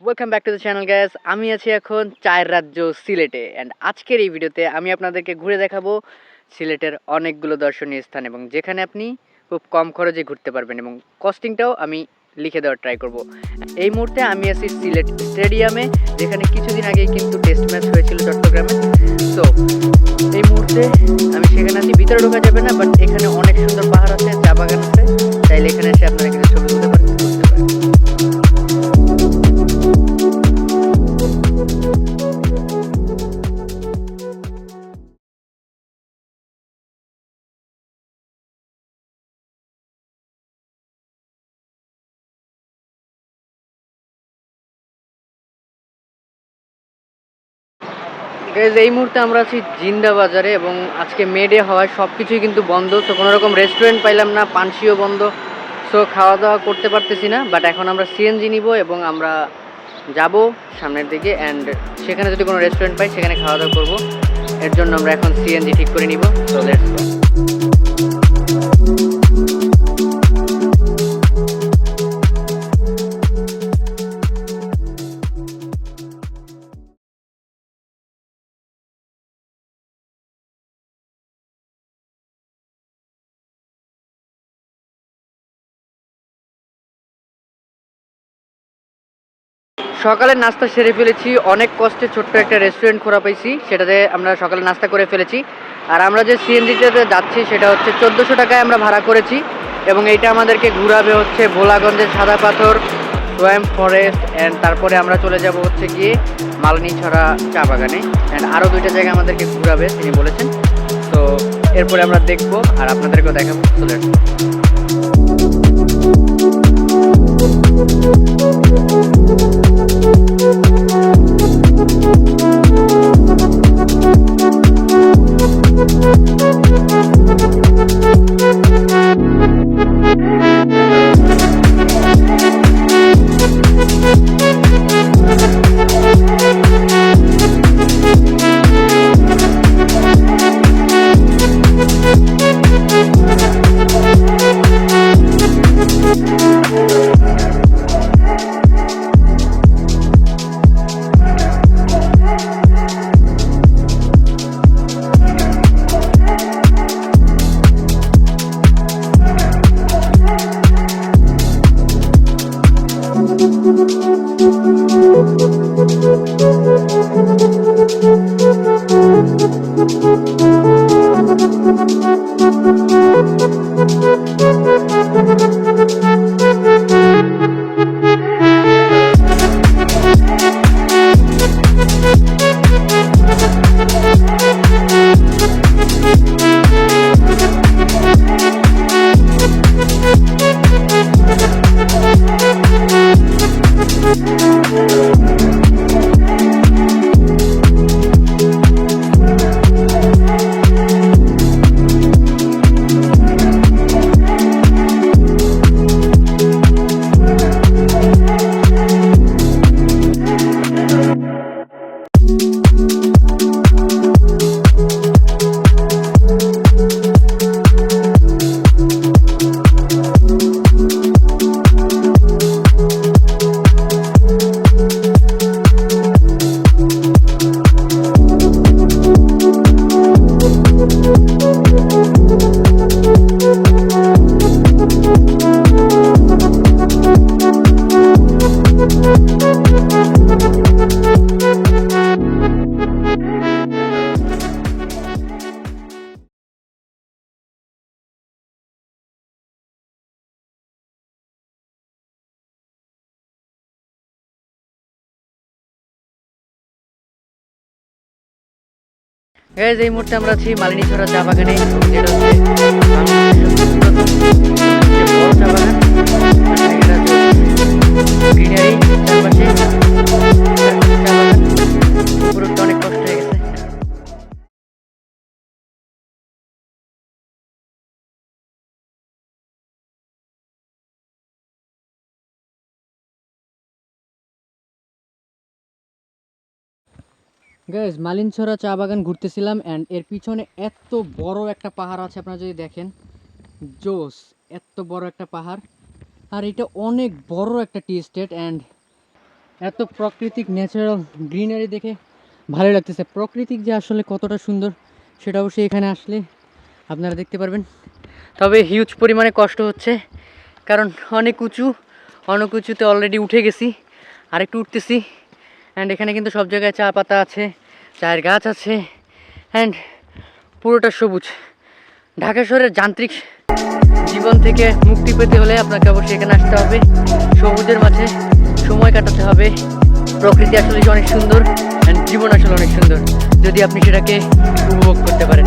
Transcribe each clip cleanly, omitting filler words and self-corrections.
Welcome back to the channel guys. আমি আছি এখন চায়ের রাজ্য সিলেটে, অ্যান্ড আজকের এই ভিডিওতে আমি আপনাদেরকে ঘুরে দেখাবো সিলেটের অনেকগুলো দর্শনীয় স্থান, এবং যেখানে আপনি খুব কম খরচে ঘুরতে পারবেন, এবং কস্টিংটাও আমি লিখে দেওয়ার ট্রাই করব। এই মুহূর্তে আমি আছি সিলেট স্টেডিয়ামে, যেখানে কিছুদিন আগেই কিন্তু টেস্ট ম্যাচ হয়েছিল চট্টগ্রামে। তো এই মুহূর্তে আমি সেখানে আছি, ভিতরে ঢোকা যাবে না, বাট এখানে অনেক সুন্দর পাহাড় আছে, চা বাগান আছে, চাইলে এখানে এসে আপনারা কিন্তু ছবি তুলতে পারেন, ঘুরতে পারেন। গাইজ, এই মুহূর্তে আমরা আছি জিন্দা বাজারে, এবং আজকে মে ডে হওয়ায় সব কিছুই কিন্তু বন্ধ। তো কোনো রকম রেস্টুরেন্ট পাইলাম না, পানসিও বন্ধ, সো খাওয়া দাওয়া করতে পারতেছি না। বাট এখন আমরা সিএনজি নিব এবং আমরা যাব সামনের দিকে, অ্যান্ড সেখানে যদি কোনো রেস্টুরেন্ট পাই সেখানে খাওয়া দাওয়া করবো। এর জন্য আমরা এখন সিএনজি ঠিক করে নিব। So let's go. সকালের নাস্তা সেরে ফেলেছি, অনেক কষ্টে ছোট্ট একটা রেস্টুরেন্ট খোলা পাইছি, সেটাতে আমরা সকালে নাস্তা করে ফেলেছি। আর আমরা যে সিএনজিটাতে যাচ্ছি সেটা হচ্ছে 1400 টাকায় আমরা ভাড়া করেছি, এবং এইটা আমাদেরকে ঘুরাবে হচ্ছে ভোলাগঞ্জের সাদা পাথর, সোয়াম ফরেস্ট, অ্যান্ড তারপরে আমরা চলে যাব হচ্ছে গিয়ে মালনীছড়া চা বাগানে, অ্যান্ড আরও দুইটা জায়গা আমাদেরকে ঘুরাবে তিনি বলেছেন। তো এরপরে আমরা দেখবো আর আপনাদেরকেও দেখাবো। চলে গাইজ, এই মুহূর্তে আমরা আছি মালিনীছড়া চা বাগানে, যেটা হচ্ছে বড় চা বাগান। গ্রিনারি চারপাশে, চা বাগান পুরোটা অনেক কষ্ট হয়ে গেছে। গাইজ, মালিনীছড়া চা বাগান ঘুরতেছিলাম, অ্যান্ড এর পিছনে এত বড় একটা পাহাড় আছে, আপনারা যদি দেখেন, জোস, এত বড় একটা পাহাড়। আর এটা অনেক বড় একটা টি এস্টেট অ্যান্ড এত প্রাকৃতিক ন্যাচারাল গ্রিনারি দেখে ভালো লাগতেছে। প্রকৃতিক যে আসলে কতটা সুন্দর সেটা অবশ্যই এখানে আসলে আপনারা দেখতে পারবেন। তবে হিউজ পরিমাণে কষ্ট হচ্ছে, কারণ অনেক উঁচুতে অলরেডি উঠে গেছি, আর একটু উঠতেছি। অ্যান্ড এখানে কিন্তু সব জায়গায় চা পাতা আছে, চায়ের গাছ আছে, অ্যান্ড পুরোটা সবুজ। ঢাকা শহরের যান্ত্রিক জীবন থেকে মুক্তি পেতে হলে আপনাকে অবশ্যই এখানে আসতে হবে, সবুজের মাঝে সময় কাটাতে হবে। প্রকৃতি আসলে অনেক সুন্দর অ্যান্ড জীবন আসলে অনেক সুন্দর যদি আপনি সেটাকে উপভোগ করতে পারেন।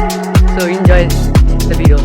So enjoy the video.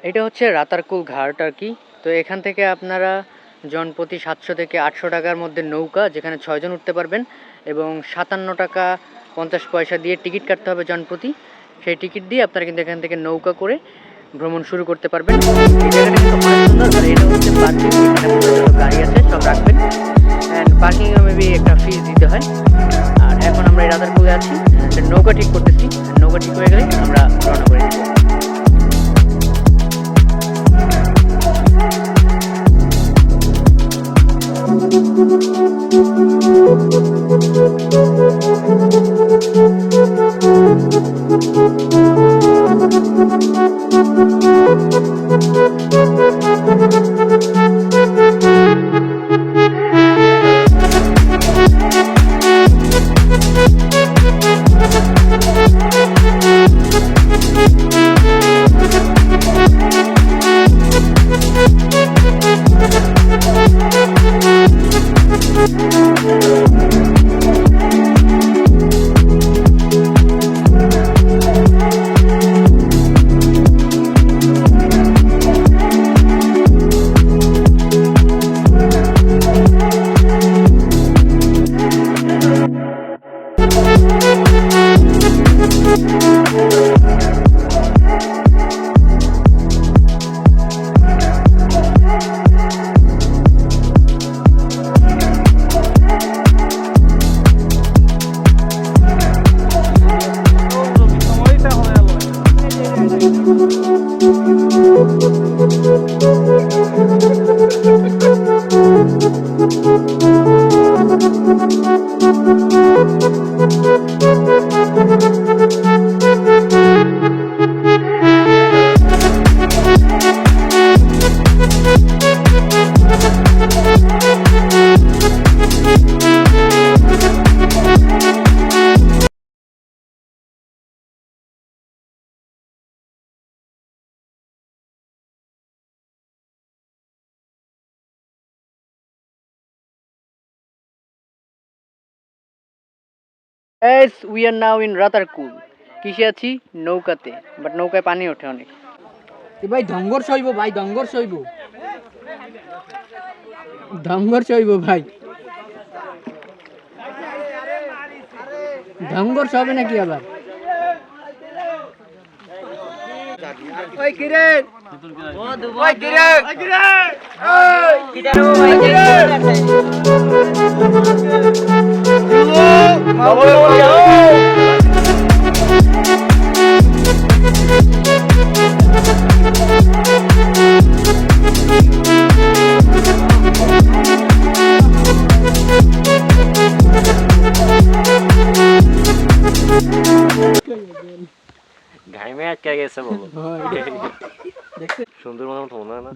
এটা হচ্ছে রাতারকুল ঘাট আর কি। তো এখান থেকে আপনারা জনপ্রতি 700 থেকে 800 টাকার মধ্যে নৌকা, যেখানে 6 জন উঠতে পারবেন, এবং 57 টাকা 50 পয়সা দিয়ে টিকিট কাটতে হবে জনপ্রতি। সেই টিকিট দিয়ে আপনারা কিন্তু এখান থেকে নৌকা করে ভ্রমণ শুরু করতে পারবেন। এই জায়গাটা কিন্তু অনেক সুন্দর। আর এটা হচ্ছে পার্কিং, এখানে গাড়ি আছে, সব রাখবেন। অ্যান্ড পার্কিংয়ে মেবি একটা ফিস দিতে হয়। আর এখন আমরা এই রাতারকুলে আছি, নৌকা ঠিক করতেছি। নৌকা ঠিক হয়ে গেলে আমরা রওনা করে দেবো। Guys, we are now in Ratargul. কিসে আছি? নৌকাতে। বাট নৌকায় পানি ওঠে অনেক। ভাই ডঙ্গর সইব, ভাই ডঙ্গর সইব, ডঙ্গর সইব ভাই, ডঙ্গর সবে নাকি আবার? ওই কিরে, ওই কিরে, ওই কিরে, ওই কিরে, ওই কিরে,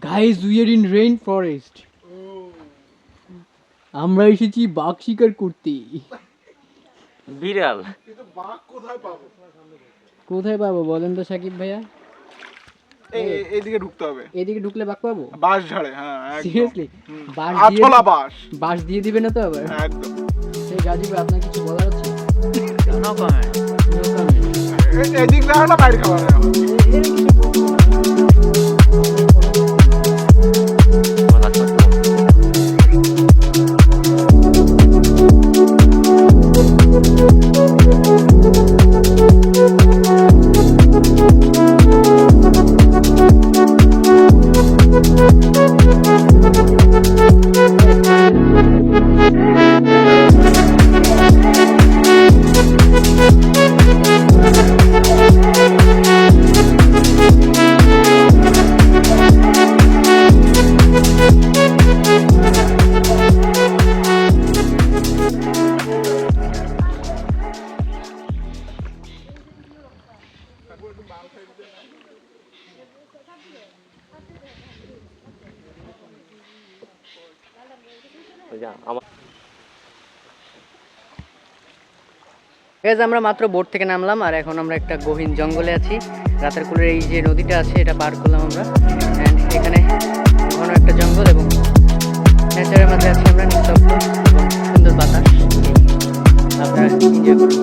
Guys, we are in rain forest. আমরা এসেছি বাঘ শিকার করতে। বিড়াল কোথায় পাবো বলেন তো সাকিব ভাইয়া? এইদিকে ঢুকতে হবে। এদিকে ঢুকলে বাঘ পাবো? বাঁশ ঝাড়ে, হ্যাঁ একদম। সিরিয়াসলি? বাঁশ দিয়ে আতলা বাঁশ। বাঁশ দিয়ে দিবে না তো আবার? একদম। এই গাজী ভাই আপনার কিছু বলার আছে? No comment. No comment. এদিক না হলে বাইরে খাওয়া যায় আমার। Guys, আমরা মাত্র বোট থেকে নামলাম আর এখন আমরা একটা গহীন জঙ্গলে আছি। রাতারকুলের এই যে নদীটা আছে এটা পার করলাম আমরা। অ্যান্ড এখানে ঘন একটা জঙ্গল এবং নেচারের মাঝে আছি আমরা, নিস্তব্ধ এবং সুন্দর বাতাস। আপনারা এনজয় করুন।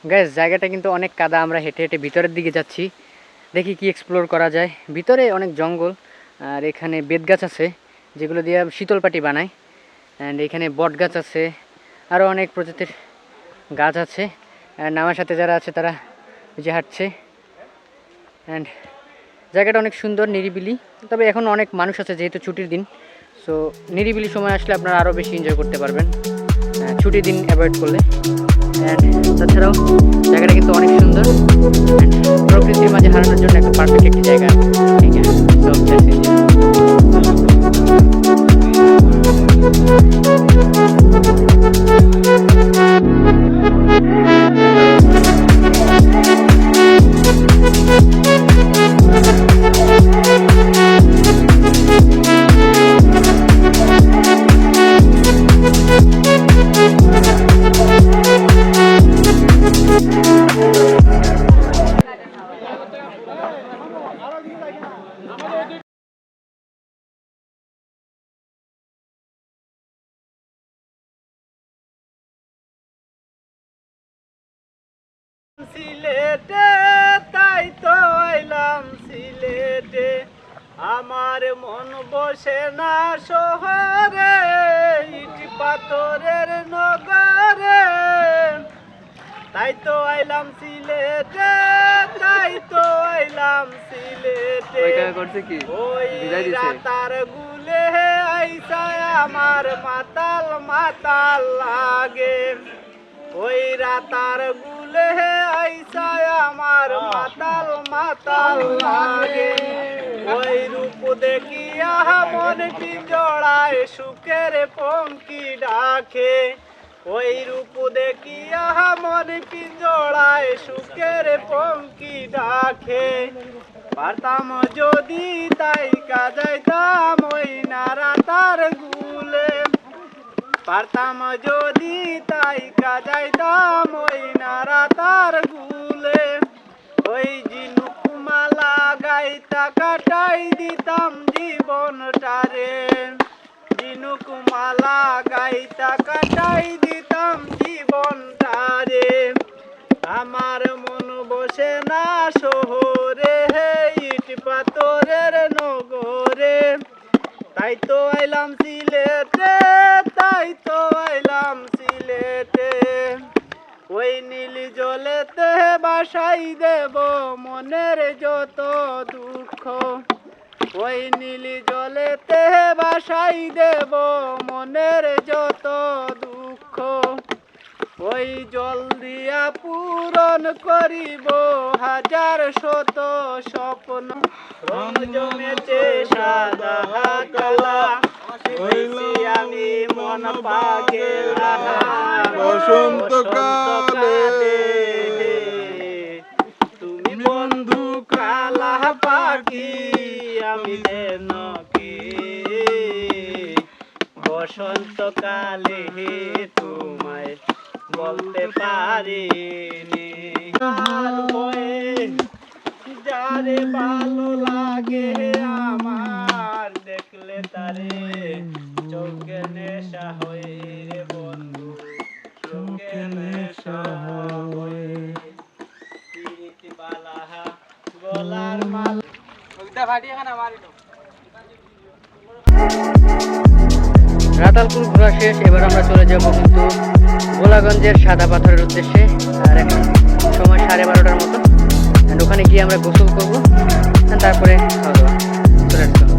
গ্যাস জায়গাটা কিন্তু অনেক কাদা, আমরা হেঁটে হেঁটে ভিতরের দিকে যাচ্ছি, দেখি কি এক্সপ্লোর করা যায়। ভিতরে অনেক জঙ্গল, আর এখানে বেত গাছ আছে যেগুলো দিয়ে শীতল পাটি বানায়, অ্যান্ড এখানে বট গাছ আছে, আরও অনেক প্রজাতির গাছ আছে। অ্যান্ড আমার সাথে যারা আছে তারা ওই যে হাঁটছে। অ্যান্ড জায়গাটা অনেক সুন্দর, নিরিবিলি। তবে এখন অনেক মানুষ আছে যেহেতু ছুটির দিন, সো নিরিবিলি সময় আসলে আপনারা আরও বেশি এনজয় করতে পারবেন ছুটির দিন অ্যাভয়েড করলে। অ্যান্ড তাছাড়াও জায়গাটা কিন্তু অনেক সুন্দর, অ্যান্ড প্রকৃতির মাঝে হারানোর জন্য একটা পারফেক্ট একটি জায়গা এখানে। So, that's it. সিলেটে তাই তো আইলাম সিলেটে, আমার মন বসে না শহরে, ইট পাথরের নগরে, তাই তো আইলাম সিলেটে, তাই তো আইলাম সিলেটে। ওই রাতার গুলে আইসায় আমার মাতাল মাতাল লাগে, ওই রাতার গুলে আইসায় আমার মাতাল মাতাল লাগে, ওই রূপ দেখিয়া মন পিঞ্জড়ায় সুখের পঙ্কি ডাকে, ওই রূপ দেখিয়া মন পিঞ্জড়ায় সুখের পঙ্কি ডাকে। পারতাম যদি তাই কাজাইতাম ওই নারা তার গুলে, পারতাম যদি তাই কাজাইতাম ওই নারা তার গুলে, ওই জিনুকুমালা গাইতা কাটাই দিতাম জীবনটারে, জিনুকুমালা গাইতা কাটাই দিতাম জীবনটারে। আমার মন বসে না শহরে, ইট পাথরের নগরে, তাই তো আইলাম সিলেটে, তাই তো আইলাম সিলেটে। ওই নীলি জলেতে বাসাই দেব মনের যত দুঃখ, ওই নীলি জলেতে বাসাই দেব মনের যত দুঃখ, ওই জল দিয়া পূরণ করিব হাজার শত স্বপ্ন। রং জমেছে সাদা কালা, হইছি আমি মন পাগেলা, বসন্তকালে তুমি বন্ধু কালা পাখি, আমি যেন কি বসন্তকালে তোমায় বলতে পারিনি। আর বয়ে যারে ভালো লাগে আমার, দেখলে তারে চোখে নেশা হয়ে রে বন্ধু, চোখে নেশা হয়ে। পিরিতি বালাহা গলার মাল রাতালপুর ঘোরা শেষ, এবার আমরা চলে যাব কিন্তু গোলাগঞ্জের সাদা পাথরের উদ্দেশ্যে। আর এখন সময় 12:30টার মতো, অ্যান্ড ওখানে গিয়ে আমরা গোসল করবো, তারপরে খাওয়া দাওয়া। চলে আসলাম।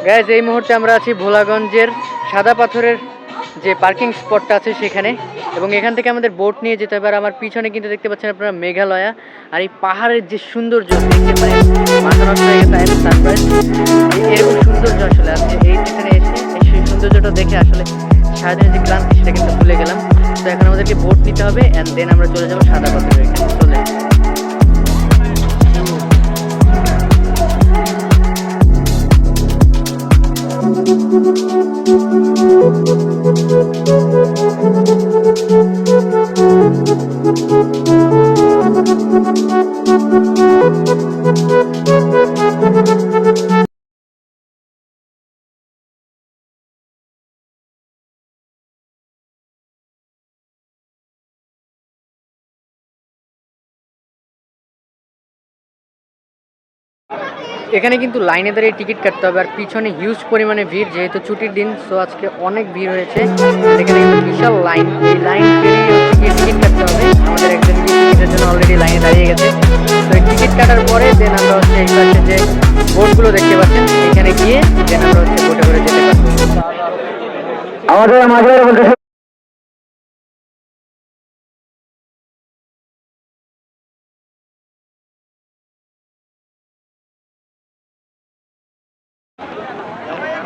গাইজ এই মুহূর্তে আমরা আছি ভোলাগঞ্জের সাদা পাথরের যে পার্কিং স্পটটা আছে সেখানে, এবং এখান থেকে আমাদের বোট নিয়ে যেতে হবে। আর আমার পিছনে কিন্তু দেখতে পাচ্ছেন আপনারা মেঘালয়া, আর এই পাহাড়ের যে সৌন্দর্য দেখে মানে মাথা নষ্ট হয়ে গেছে। সারপ্রাইজ এরকম সৌন্দর্য আসলে আছে এইখানে এসে, সেই সৌন্দর্যটা দেখে আসলে সারাদিনের যে ক্লান্তি সেটা কিন্তু ভুলে গেলাম। তো এখন আমাদেরকে বোট নিতে হবে অ্যান্ড দেন আমরা চলে যাবো সাদা পাথরের এখানে। চলে এখানে কিন্তু লাইনে দাঁড়িয়ে টিকিট কাটতে হবে, আর পিছনে হিউজ পরিমাণে ভিড়, যেহেতু ছুটির দিন সো আজকে অনেক ভিড় হয়েছে। এখানে কিন্তু বিশাল লাইন, এই লাইন পেরিয়ে গিয়ে টিকিট কাটতে হবে। আমাদের একজন টিকিটের জন্য অলরেডি লাইনে দাঁড়িয়ে গেছে। তো এই টিকিট কাটার পরে দেন আমরা হচ্ছে এই পাশে যে বোটগুলো দেখতে পাচ্ছেন এখানে গিয়ে দেন আমরা হচ্ছে বোটে করে যেতে পারবো। আমাদের মাঝে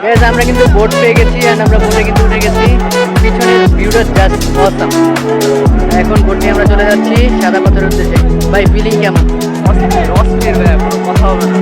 গাইস আমরা কিন্তু বোট পেয়ে গেছি এন্ড আমরা বোটে কিন্তু উঠে গেছি। পিছনের ভিউটা জাস্ট অসাম। এখন বোট নিয়ে আমরা চলে যাচ্ছি সাদা পাথরের উদ্দেশ্যে। ভাই ফিলিং কেমন? অস্থির অস্থির ভাই, কোনো কথা হবে না।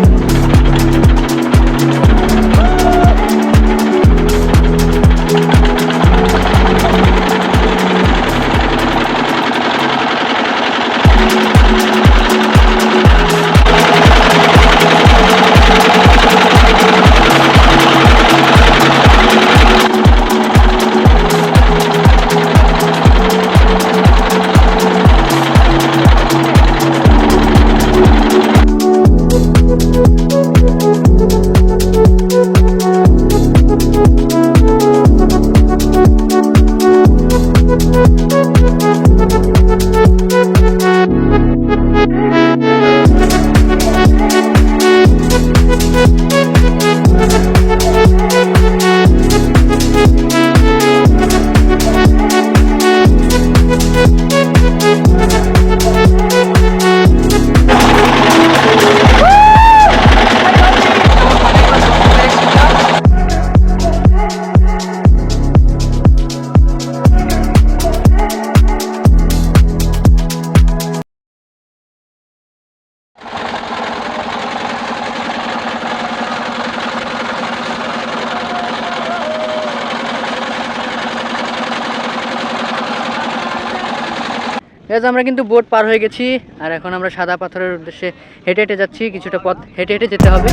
আমরা কিন্তু বোট পার হয়ে গেছি, আর এখন আমরা সাদা পাথরের উদ্দেশ্যে হেঁটে হেঁটে যাচ্ছি। কিছুটা পথ হেঁটে হেঁটে যেতে হবে।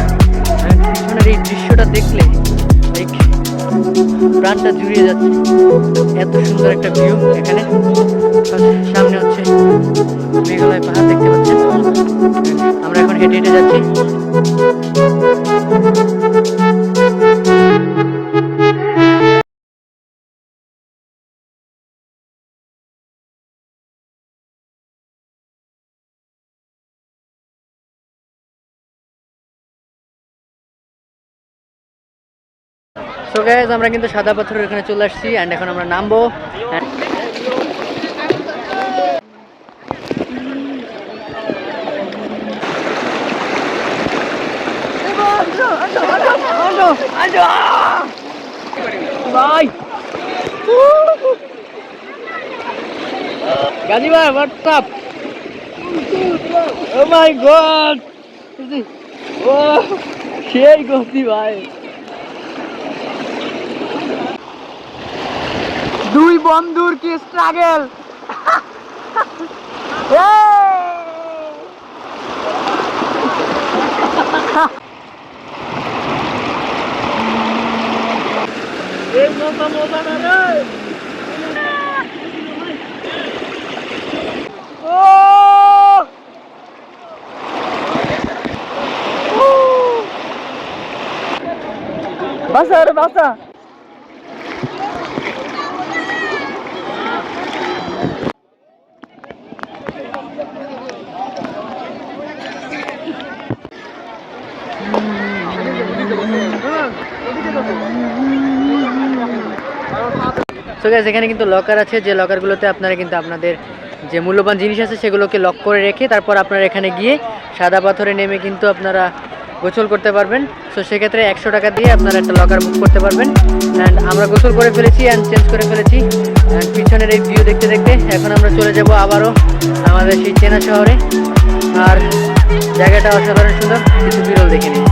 পিছনের এই দৃশ্যটা দেখলে প্রাণটা জুড়িয়ে যাচ্ছে। এত সুন্দর একটা ভিউ এখানে। সামনে হচ্ছে মেঘালয় পাহাড় দেখতে পাচ্ছেন। আমরা এখন হেঁটে হেঁটে যাচ্ছি। সো গাইস আমরা কিন্তু সাদা পাথরের এখানে চলে আসছি এন্ড এখন আমরা নামবো। ভাই গাজী ভাই হোয়াটসঅ্যাপ। ও মাই গড, ও সেই গতি ভাই। দুই বন্ধুর কি স্ট্রাগল। এই মজা মজা না রে। ও বাসা রে বাসা। সো গাইস এখানে কিন্তু লকার আছে, যে লকারগুলোতে আপনারা কিন্তু আপনাদের যে মূল্যবান জিনিস আছে সেগুলোকে লক করে রেখে তারপর আপনারা এখানে গিয়ে সাদা পাথরে নেমে কিন্তু আপনারা গোসল করতে পারবেন। সো সেক্ষেত্রে 100 টাকা দিয়ে আপনারা একটা লকার বুক করতে পারবেন। অ্যান্ড আমরা গোসল করে ফেলেছি অ্যান্ড চেঞ্জ করে ফেলেছি। অ্যান্ড পিছনের এই ভিউ দেখতে দেখতে এখন আমরা চলে যাব আবারও আমাদের সেই চেনা শহরে। আর জায়গাটা অসাধারণ সুন্দর, কিছু বিরল দেখে নিই।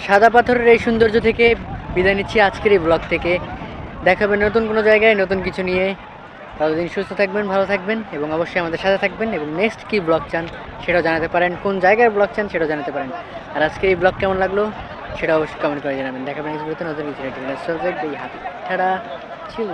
সাদা পাথরের এই সৌন্দর্য থেকে বিদায় নিচ্ছি আজকের এই ব্লগ থেকে। দেখাবেন নতুন কোনো জায়গায় নতুন কিছু নিয়ে। ততদিন সুস্থ থাকবেন, ভালো থাকবেন এবং অবশ্যই আমাদের সাথে থাকবেন। এবং নেক্সট কী ব্লগ চান সেটাও জানাতে পারেন, কোন জায়গার ব্লগ চান সেটাও জানাতে পারেন। আর আজকে এই ব্লগ কেমন লাগলো সেটা অবশ্যই কমেন্ট করে জানাবেন। দেখাবেন নেক্সট ভিডিওতে নতুন কিছু। হ্যাপি টাটা ছিল।